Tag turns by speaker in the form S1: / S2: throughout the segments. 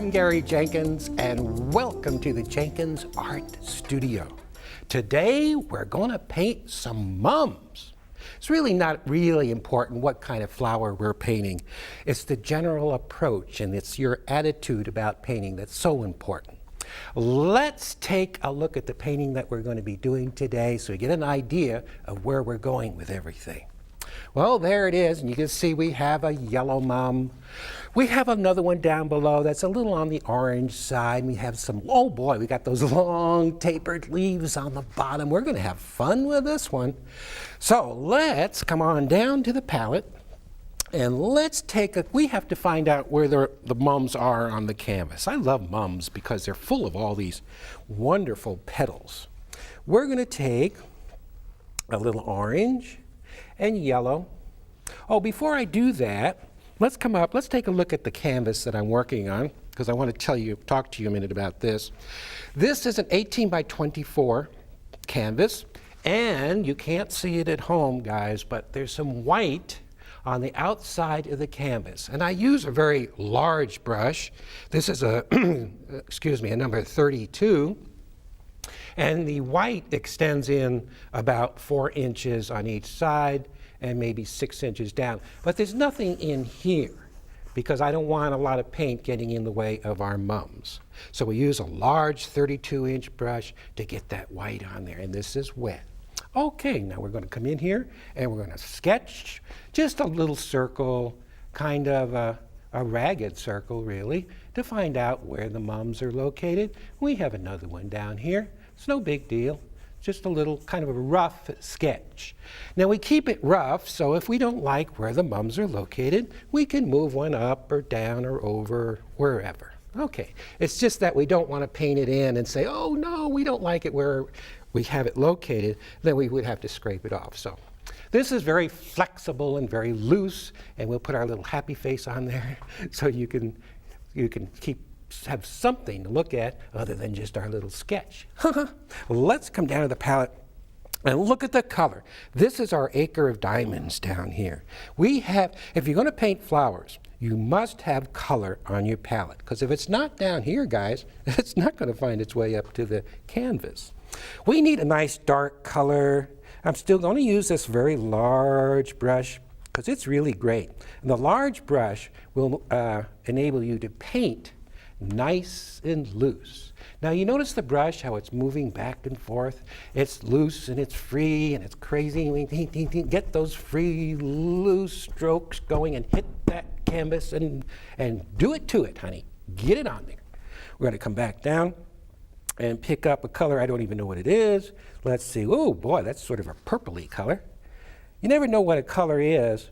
S1: I'm Gary Jenkins, and welcome to the Jenkins Art Studio. Today, we're going to paint some mums. It's really not really important what kind of flower we're painting. It's the general approach, and it's your attitude about painting that's so important. Let's take a look at the painting that we're going to be doing today so we get an idea of where we're going with everything. Well, there it is, and you can see we have a yellow mum. We have another one down below that's a little on the orange side. We have some, oh boy, we got those long tapered leaves on the bottom. We're going to have fun with this one. So let's come on down to the palette, and let's take a, we have to find out where the mums are on the canvas. I love mums because they're full of all these wonderful petals. We're going to take a little orange and yellow. Oh, before I do that, let's come up, let's take a look at the canvas that I'm working on, because I want to talk to you a minute about this. This is an 18 by 24 canvas, and you can't see it at home, guys, but there's some white on the outside of the canvas. And I use a very large brush. This is a, excuse me, a number 32. And the white extends in about 4 inches on each side and maybe 6 inches down. But there's nothing in here because I don't want a lot of paint getting in the way of our mums. So we use a large 32-inch brush to get that white on there, and this is wet. Okay, now we're going to come in here and we're going to sketch just a little circle, kind of a ragged circle really, to find out where the mums are located. We have another one down here. It's no big deal, just a little kind of a rough sketch. Now we keep it rough, so if we don't like where the mums are located, we can move one up or down or over, wherever. Okay, it's just that we don't want to paint it in and say, oh no, we don't like it where we have it located, then we would have to scrape it off. So this is very flexible and very loose, and we'll put our little happy face on there so you can have something to look at other than just our little sketch. Let's come down to the palette and look at the color. This is our acre of diamonds down here. We have, if you're going to paint flowers, you must have color on your palette, because if it's not down here, guys, it's not going to find its way up to the canvas. We need a nice dark color. I'm still going to use this very large brush because it's really great. And the large brush will enable you to paint nice and loose. Now you notice the brush, how it's moving back and forth. It's loose and it's free and it's crazy. We get those free, loose strokes going and hit that canvas and do it to it, honey. Get it on there. We're going to come back down and pick up a color. I don't even know what it is. Let's see. Oh boy, that's sort of a purpley color. You never know what a color is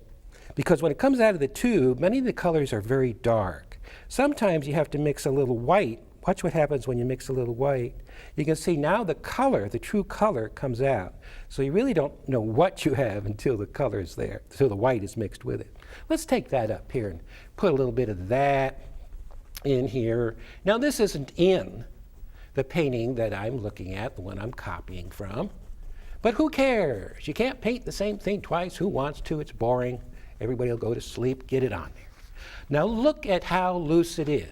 S1: because when it comes out of the tube, many of the colors are very dark. Sometimes you have to mix a little white. Watch what happens when you mix a little white. You can see now the color, the true color, comes out. So you really don't know what you have until the color is there, until the white is mixed with it. Let's take that up here and put a little bit of that in here. Now this isn't in the painting that I'm looking at, the one I'm copying from. But who cares? You can't paint the same thing twice. Who wants to? It's boring. Everybody will go to sleep. Get it on there. Now look at how loose it is.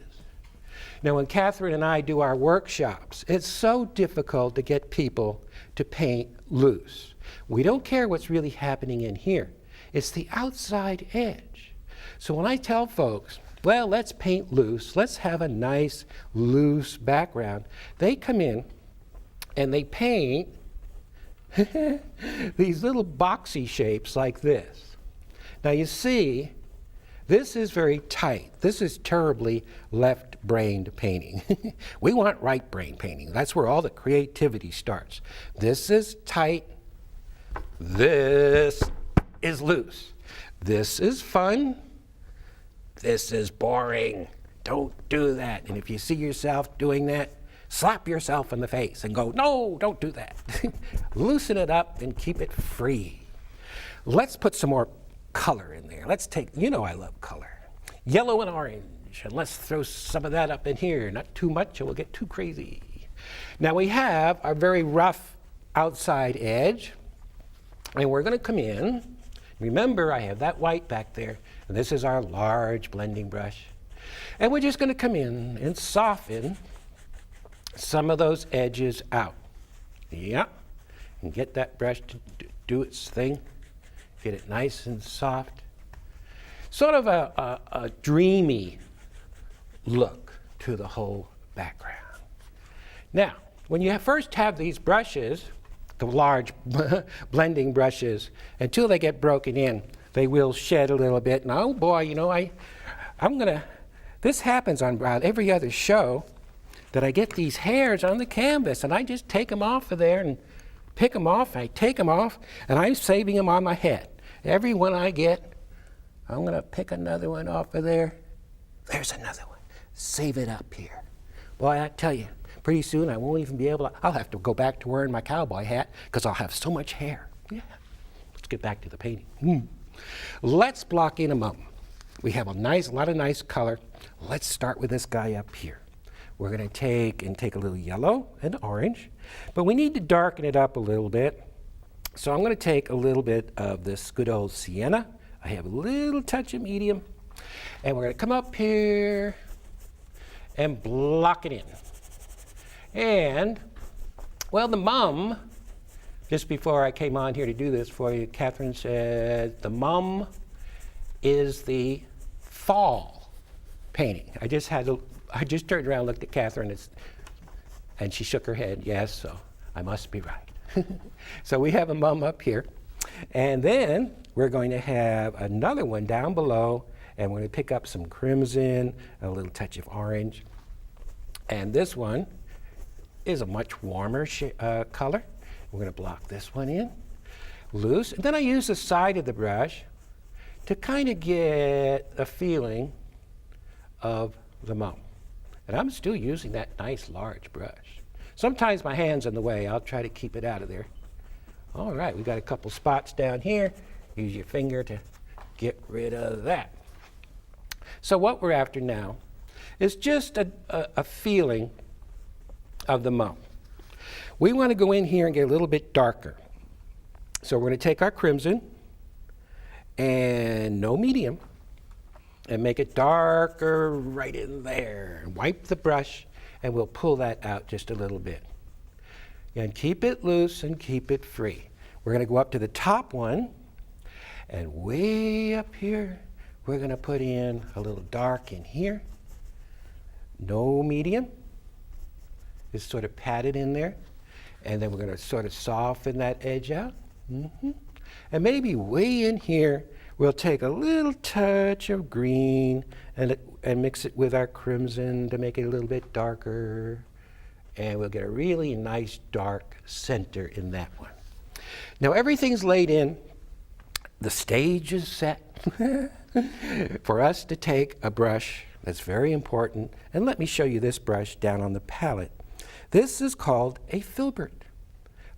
S1: Now when Catherine and I do our workshops, it's so difficult to get people to paint loose. We don't care what's really happening in here. It's the outside edge. So when I tell folks, well, let's paint loose, let's have a nice loose background, they come in and they paint these little boxy shapes like this. Now you see, this is very tight. This is terribly left-brained painting. We want right-brain painting. That's where all the creativity starts. This is tight. This is loose. This is fun. This is boring. Don't do that. And if you see yourself doing that, slap yourself in the face and go, no, don't do that. Loosen it up and keep it free. Let's put some more color in there. Let's take, you know I love color. Yellow and orange. And let's throw some of that up in here. Not too much or we'll get too crazy. Now we have our very rough outside edge. And we're going to come in. Remember, I have that white back there. And this is our large blending brush. And we're just going to come in and soften some of those edges out. Yeah. And get that brush to do its thing. Get it nice and soft. Sort of a dreamy look to the whole background. Now, when you first have these brushes, the large blending brushes, until they get broken in, they will shed a little bit. And oh boy, you know, this happens on about every other show, that I get these hairs on the canvas and I just take them off of there and pick them off. I take them off and I'm saving them on my head. Every one I get, I'm going to pick another one off of there. There's another one. Save it up here. Boy, I tell you, pretty soon I won't even be able to, I'll have to go back to wearing my cowboy hat because I'll have so much hair. Yeah. Let's get back to the painting. Let's block in a mum. We have a lot of nice color. Let's start with this guy up here. We're going to take a little yellow and orange, but we need to darken it up a little bit. So I'm going to take a little bit of this good old sienna. I have a little touch of medium, and we're going to come up here and block it in. And, well, the mum, just before I came on here to do this for you, Catherine said the mum is the fall painting. I just turned around, looked at Catherine, and she shook her head. Yes, so I must be right. So we have a mum up here. And then we're going to have another one down below, and we're going to pick up some crimson, a little touch of orange. And this one is a much warmer color. We're going to block this one in, loose. And then I use the side of the brush to kind of get a feeling of the mum. And I'm still using that nice large brush. Sometimes my hand's in the way. I'll try to keep it out of there. All right, we've got a couple spots down here. Use your finger to get rid of that. So what we're after now is just a feeling of the mum. We want to go in here and get a little bit darker. So we're going to take our crimson and no medium and make it darker right in there. And wipe the brush and we'll pull that out just a little bit. And keep it loose and keep it free. We're going to go up to the top one, and way up here we're going to put in a little dark in here. No medium. It's sort of patted in there. And then we're going to sort of soften that edge out. And maybe way in here we'll take a little touch of green and mix it with our crimson to make it a little bit darker. And we'll get a really nice dark center in that one. Now everything's laid in. The stage is set for us to take a brush that's very important. And let me show you this brush down on the palette. This is called a filbert.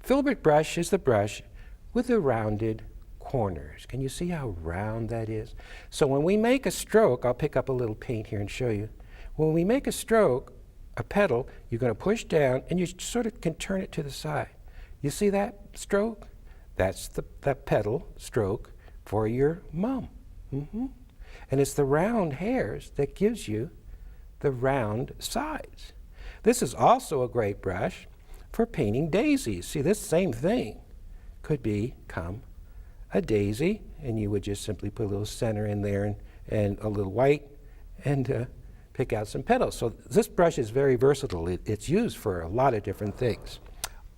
S1: Filbert brush is the brush with the rounded corners. Can you see how round that is? So when we make a stroke, I'll pick up a little paint here and show you. When we make a stroke, a petal, you're going to push down and you sort of can turn it to the side. You see that stroke? That's the petal stroke for your mum. And it's the round hairs that gives you the round sides. This is also a great brush for painting daisies. See, this same thing could become a daisy, and you would just simply put a little center in there and a little white and pick out some petals. So this brush is very versatile. It's used for a lot of different things.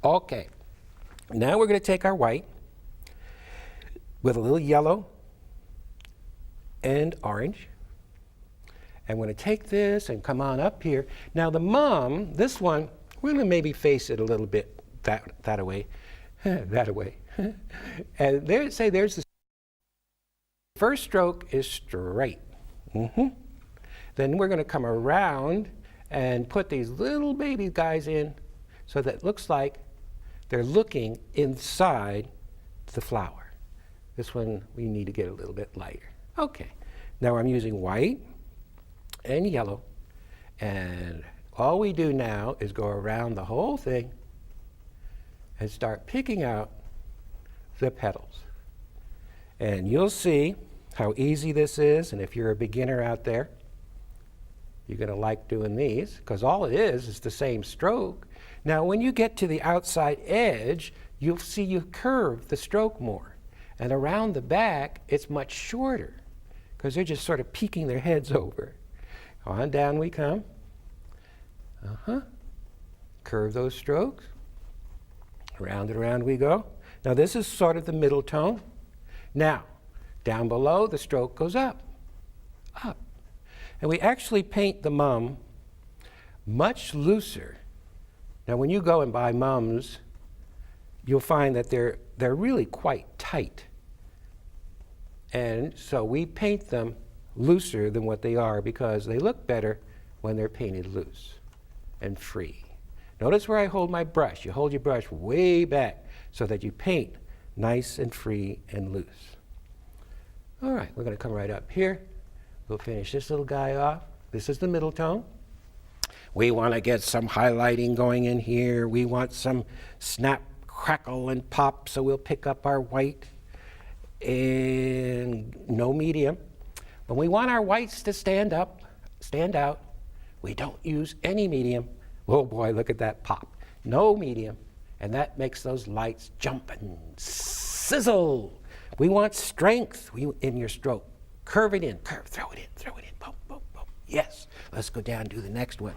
S1: Okay, now we're going to take our white with a little yellow and orange. And we're going to take this and come on up here. Now the mum, this one, we're going to maybe face it a little bit that away, that away. And there's the first stroke is straight. Then we're going to come around and put these little baby guys in so that it looks like they're looking inside the flower. This one we need to get a little bit lighter. Okay, now I'm using white and yellow, and all we do now is go around the whole thing and start picking out the petals. And you'll see how easy this is, and if you're a beginner out there, You're going to like doing these because all it is the same stroke. Now, when you get to the outside edge, you'll see you curve the stroke more. And around the back, it's much shorter because they're just sort of peeking their heads over. On down we come. Curve those strokes. Round and around we go. Now, this is sort of the middle tone. Now, down below, the stroke goes up, up. And we actually paint the mum much looser. Now, when you go and buy mums, you'll find that they're really quite tight. And so we paint them looser than what they are because they look better when they're painted loose and free. Notice where I hold my brush. You hold your brush way back so that you paint nice and free and loose. All right, we're going to come right up here. We'll finish this little guy off. This is the middle tone. We want to get some highlighting going in here. We want some snap, crackle, and pop, so we'll pick up our white and no medium. When we want our whites to stand up, stand out, we don't use any medium. Oh boy, look at that pop. No medium. And that makes those lights jump and sizzle. We want strength in your stroke. Curve it in, curve, throw it in, boom, boom, boom. Yes, let's go down and do the next one.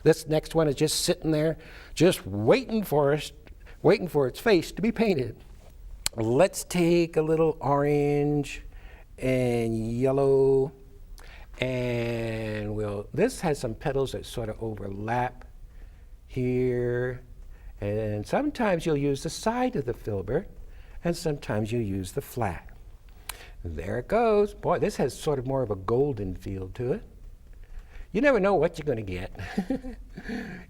S1: This next one is just sitting there, just waiting for its face to be painted. Let's take a little orange and yellow, and this has some petals that sort of overlap here, and sometimes you'll use the side of the filbert, and sometimes you'll use the flat. There it goes. Boy, this has sort of more of a golden feel to it. You never know what you're going to get.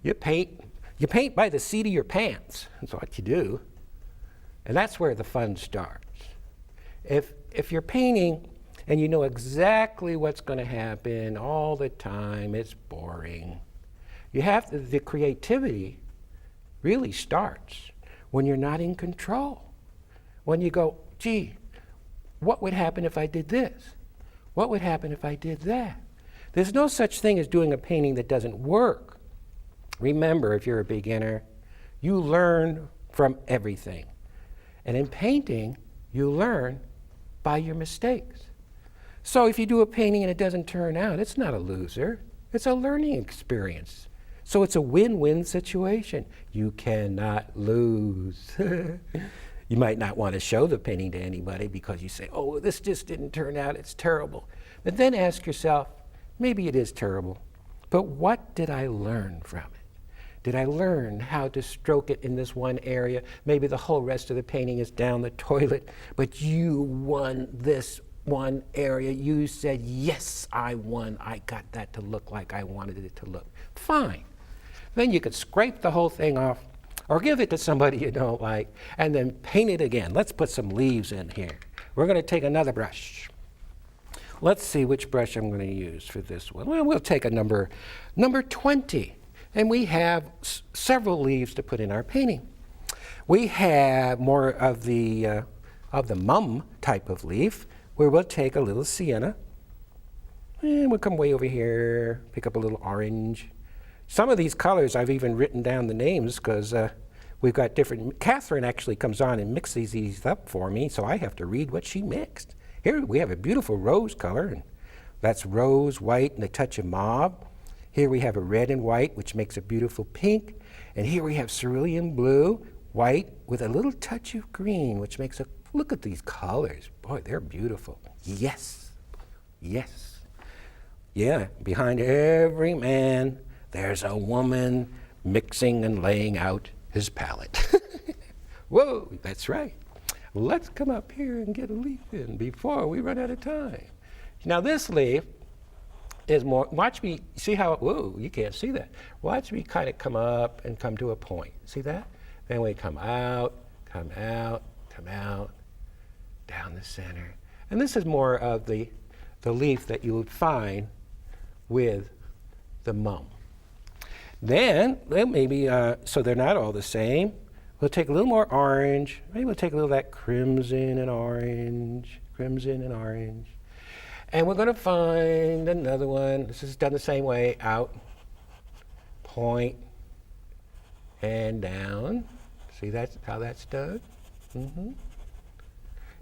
S1: You paint by the seat of your pants. That's what you do. And that's where the fun starts. If you're painting and you know exactly what's going to happen all the time, it's boring. The creativity really starts when you're not in control. When you go, gee, what would happen if I did this? What would happen if I did that? There's no such thing as doing a painting that doesn't work. Remember, if you're a beginner, you learn from everything. And in painting, you learn by your mistakes. So if you do a painting and it doesn't turn out, it's not a loser. It's a learning experience. So it's a win-win situation. You cannot lose. You might not want to show the painting to anybody because you say, oh, this just didn't turn out, it's terrible. But then ask yourself, maybe it is terrible, but what did I learn from it? Did I learn how to stroke it in this one area? Maybe the whole rest of the painting is down the toilet, but you won this one area. You said, yes, I won. I got that to look like I wanted it to look. Fine. Then you could scrape the whole thing off or give it to somebody you don't like and then paint it again. Let's put some leaves in here. We're going to take another brush. Let's see which brush I'm going to use for this one. Well, we'll take a number 20. And we have several leaves to put in our painting. We have more of the mum type of leaf, where we'll take a little sienna, and we'll come way over here, pick up a little orange. Some of these colors I've even written down the names because we've got different. Catherine actually comes on and mixes these up for me, so I have to read what she mixed. Here we have a beautiful rose color, and that's rose, white, and a touch of mauve. Here we have a red and white, which makes a beautiful pink. And here we have cerulean blue, white, with a little touch of green, which makes a, look at these colors. Boy, they're beautiful. Yes, yes. Yeah, behind every man, there's a woman mixing and laying out his palette. Whoa, that's right. Let's come up here and get a leaf in before we run out of time. Now this leaf is more, watch me, see how, whoa, you can't see that. Watch me kind of come up and come to a point. See that? Then we come out, come out, come out, down the center. And this is more of the leaf that you would find with the mum. Then, well, maybe, so they're not all the same. We'll take a little more orange. Maybe we'll take a little of that crimson and orange, crimson and orange. And we're going to find another one. This is done the same way, out, point, and down. See that's how that's done? Mm-hmm.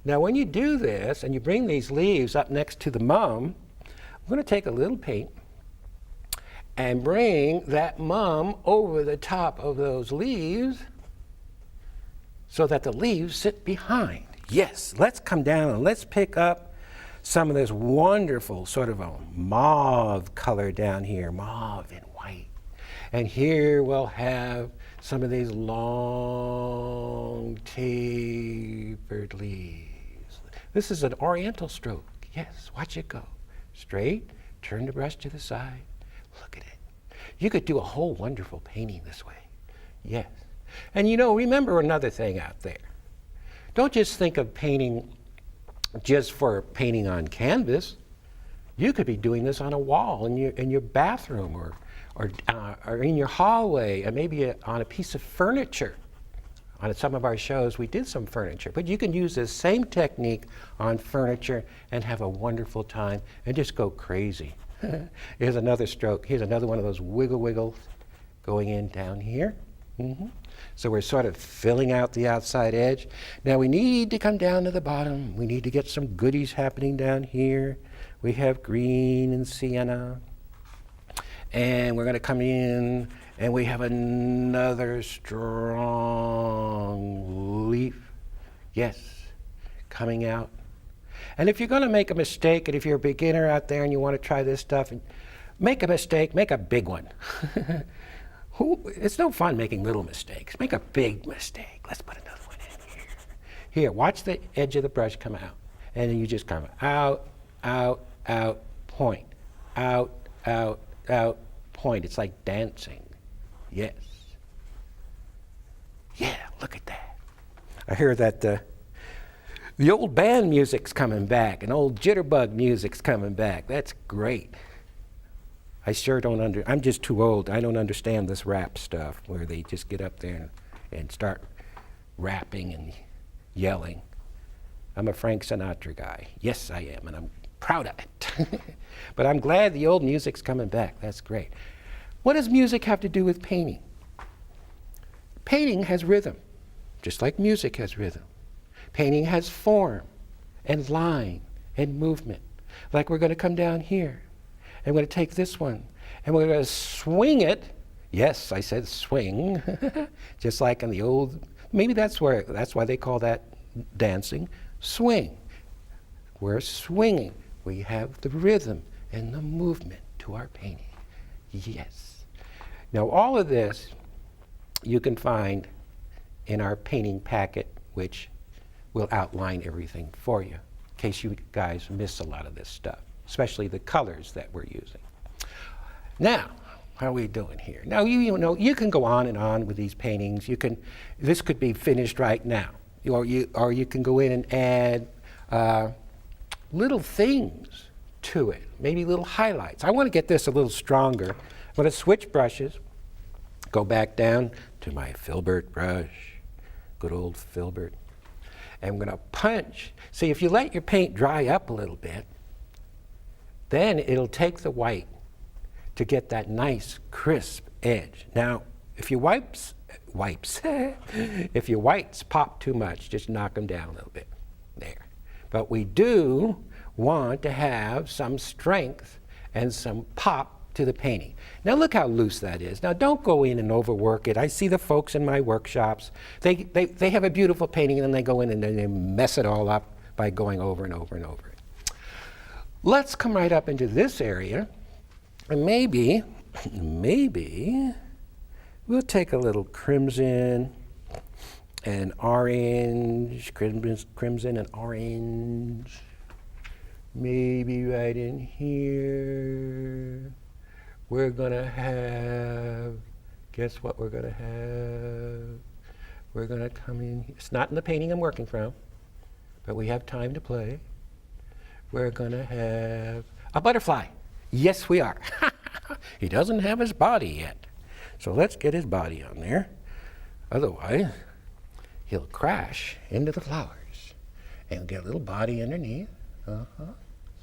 S1: Now when you do this and you bring these leaves up next to the mum, I'm going to take a little paint and bring that mum over the top of those leaves so that the leaves sit behind. Yes, let's come down and let's pick up some of this wonderful sort of a mauve color down here, mauve and white. And here we'll have some of these long tapered leaves. This is an oriental stroke. Yes, watch it go. Straight, turn the brush to the side. Look at it. You could do a whole wonderful painting this way. Yes. And you know, remember another thing out there. Don't just think of painting just for painting on canvas. You could be doing this on a wall in your bathroom or in your hallway, and maybe on a piece of furniture. On some of our shows, we did some furniture, but you can use this same technique on furniture and have a wonderful time and just go crazy. Here's another stroke. Here's another one of those wiggle wiggles going in down here. Mm-hmm. So we're sort of filling out the outside edge. Now we need to come down to the bottom. We need to get some goodies happening down here. We have green and sienna. And we're going to come in and we have another strong leaf. Yes, coming out. And if you're going to make a mistake, and if you're a beginner out there and you want to try this stuff, and make a mistake, make a big one. It's no fun making little mistakes. Make a big mistake. Let's put another one in here. Here, watch the edge of the brush come out. And then you just come out, out, out, point. Out, out, out, point. It's like dancing. Yes. Yeah, look at that. I hear that the old band music's coming back, and old jitterbug music's coming back. That's great. I sure don't I'm just too old. I don't understand this rap stuff where they just get up there and start rapping and yelling. I'm a Frank Sinatra guy. Yes, I am, and I'm proud of it. But I'm glad the old music's coming back. That's great. What does music have to do with painting? Painting has rhythm, just like music has rhythm. Painting has form and line and movement. Like we're going to come down here. And we're going to take this one, and we're going to swing it. Yes, I said swing, just like in the old, maybe that's why they call that dancing, swing. We're swinging. We have the rhythm and the movement to our painting. Yes. Now all of this you can find in our painting packet, which will outline everything for you, in case you guys miss a lot of this stuff, especially the colors that we're using. Now, how are we doing here? Now, you know, you can go on and on with these paintings. This could be finished right now, or you can go in and add little things to it, maybe little highlights. I want to get this a little stronger. I'm going to switch brushes, go back down to my Filbert brush, good old Filbert, and I'm going to punch. See, if you let your paint dry up a little bit, then it'll take the white to get that nice crisp edge. Now, if your whites pop too much, just knock them down a little bit. There. But we do want to have some strength and some pop to the painting. Now look how loose that is. Now don't go in and overwork it. I see the folks in my workshops, they have a beautiful painting and then they go in and they mess it all up by going over and over and over it. Let's come right up into this area, and maybe we'll take a little crimson and orange, crimson and orange, maybe right in here. We're gonna have, guess what we're gonna have? We're gonna come in, it's not in the painting I'm working from, but we have time to play. We're gonna have a butterfly. Yes, we are. He doesn't have his body yet. So let's get his body on there. Otherwise, he'll crash into the flowers and get a little body underneath.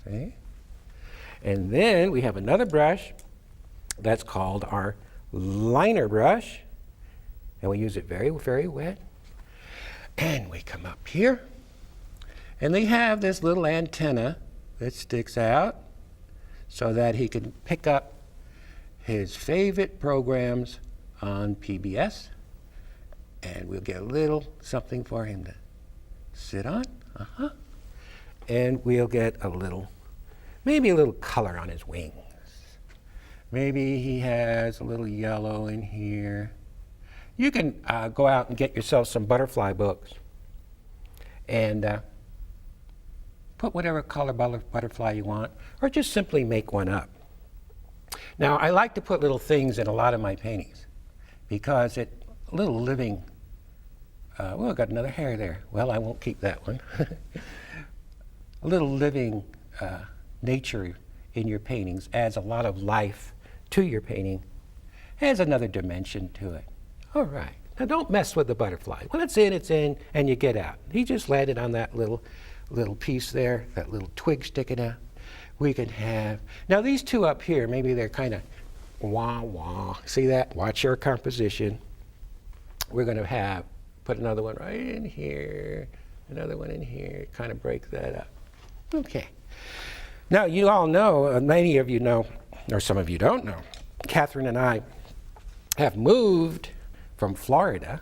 S1: See? And then we have another brush that's called our liner brush. And we use it very, very wet. And we come up here. And they have this little antenna that sticks out so that he can pick up his favorite programs on PBS. And we'll get a little something for him to sit on. And we'll get a little, maybe a little color on his wings. Maybe he has a little yellow in here. You can go out and get yourself some butterfly books and put whatever color butterfly you want, or just simply make one up. Now, I like to put little things in a lot of my paintings because a little living, well, I got another hair there. Well, I won't keep that one. A little living nature in your paintings adds a lot of life to your painting, adds another dimension to it. All right, now don't mess with the butterfly. When it's in, and you get out. He just landed on that little piece there, that little twig sticking out. We can have, now these two up here, maybe they're kind of wah. See that? Watch your composition. We're going to put another one right in here, another one in here, kind of break that up. Okay. Now you all know, many of you know, or some of you don't know, Catherine and I have moved from Florida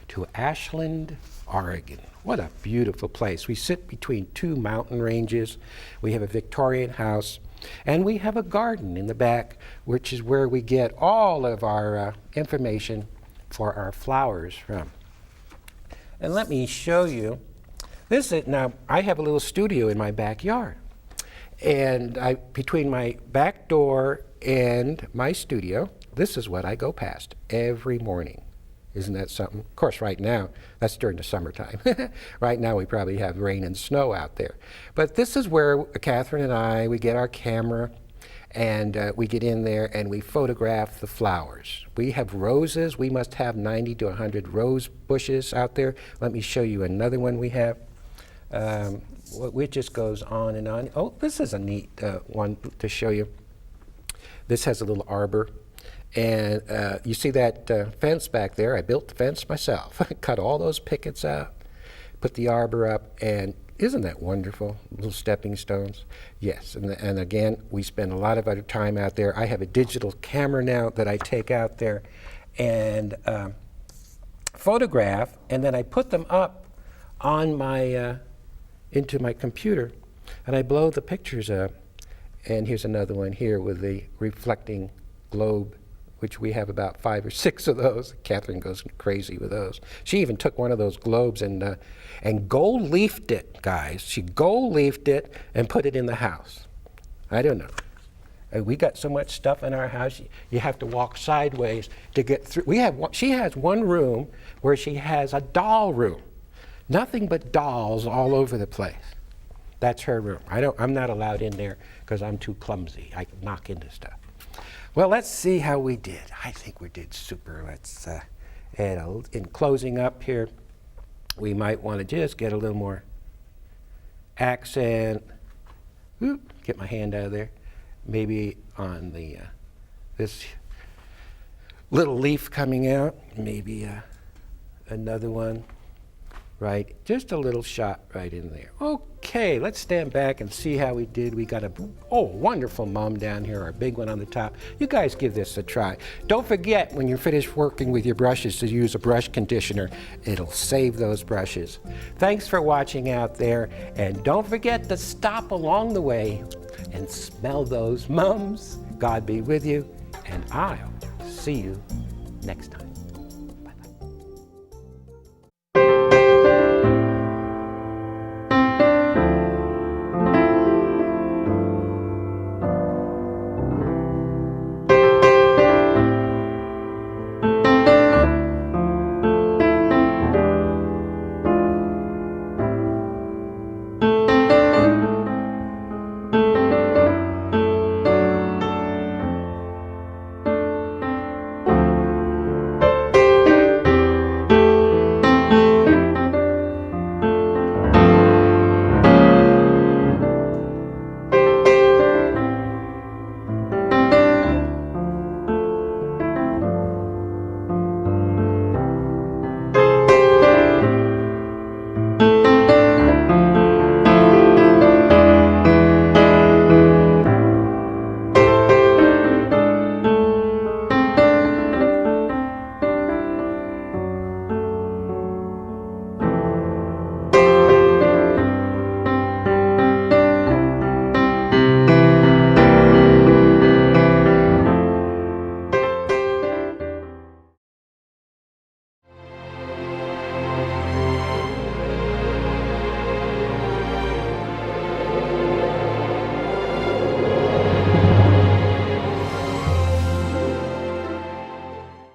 S1: to Ashland, Oregon. What a beautiful place. We sit between two mountain ranges. We have a Victorian house, and we have a garden in the back, which is where we get all of our information for our flowers from. And let me show you. Now, I have a little studio in my backyard. And between my back door and my studio, this is what I go past every morning. Isn't that something? Of course, right now, that's during the summertime. Right now, we probably have rain and snow out there. But this is where Catherine and we get our camera, and we get in there and we photograph the flowers. We have roses. We must have 90 to 100 rose bushes out there. Let me show you another one we have. It just goes on and on. Oh, this is a neat one to show you. This has a little arbor. And you see that fence back there? I built the fence myself. Cut all those pickets out, put the arbor up, and isn't that wonderful? Little stepping stones. Yes, and again, we spend a lot of our time out there. I have a digital camera now that I take out there and photograph, and then I put them up on my into my computer, and I blow the pictures up. And here's another one here with the reflecting globe, which we have about 5 or 6 of those. Catherine goes crazy with those. She even took one of those globes and gold leafed it, guys. She gold leafed it and put it in the house. I don't know. We got so much stuff in our house, you have to walk sideways to get through. She has one room where she has a doll room. Nothing but dolls all over the place. That's her room. I'm not allowed in there because I'm too clumsy. I can knock into stuff. Well, let's see how we did. I think we did super. Let's, in closing up here, we might want to just get a little more accent. Get my hand out of there. Maybe on the this little leaf coming out. Maybe another one. Right, just a little shot right in there. Okay, let's stand back and see how we did. We got a wonderful mum down here, our big one on the top. You guys give this a try. Don't forget when you're finished working with your brushes to use a brush conditioner. It'll save those brushes. Thanks for watching out there, and don't forget to stop along the way and smell those mums. God be with you, and I'll see you next time.